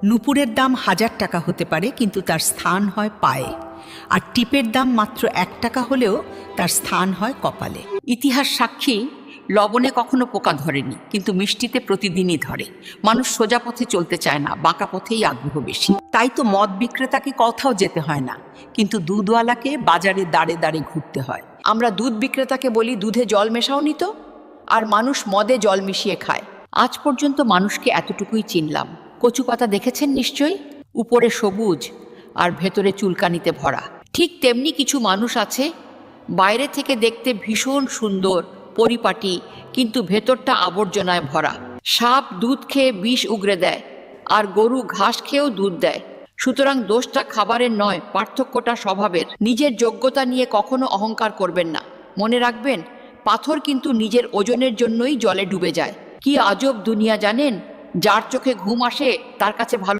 নুপুরের দাম 1000 টাকা হতে পারে, কিন্তু তার স্থান হয় পায়ে। আর টিপের দাম মাত্র 1 টাকা হলেও তার স্থান হয় কপালে। ইতিহাস সাক্ষী, লবণে কখনো পোকা ধরেনি, কিন্তু মিষ্টিতে প্রতিদিনই ধরে। মানুষ সোজা পথে চলতে চায় না, বাঁকা পথেই আগ্রহ বেশি। তাই তো মদ বিক্রেতাকে কোথাও যেতে হয় না, কিন্তু দুধওয়ালাকে বাজারে দাঁড়ে দাঁড়ে ঘুরতে হয়। আমরা দুধ বিক্রেতাকে বলি, দুধে জল মেশাওনি তো? আর মানুষ মদে জল মিশিয়ে খায়। আজ পর্যন্ত মানুষকে এতটুকুই চিনলাম। কচু পাতা দেখেছেন নিশ্চয়ই, উপরে সবুজ আর ভেতরে চুলকানিতে ভরা। ঠিক তেমনি কিছু মানুষ আছে, বাইরে থেকে দেখতে ভীষণ সুন্দর, পরিপাটি, কিন্তু ভেতরটা আবর্জনায় ভরা। সাপ দুধ খেয়ে বিষ উগরে দেয়, আর গরু ঘাস খেয়েও দুধ দেয়। সুতরাং দোষটা খাবারের নয়, পার্থক্যটা স্বভাবের। নিজের যোগ্যতা নিয়ে কখনো অহংকার করবেন না। মনে রাখবেন, পাথর কিন্তু নিজের ওজনের জন্যই জলে ডুবে যায়। কি আজব দুনিয়া জানেন? যার চোখে ঘুম আসে তার কাছে ভালো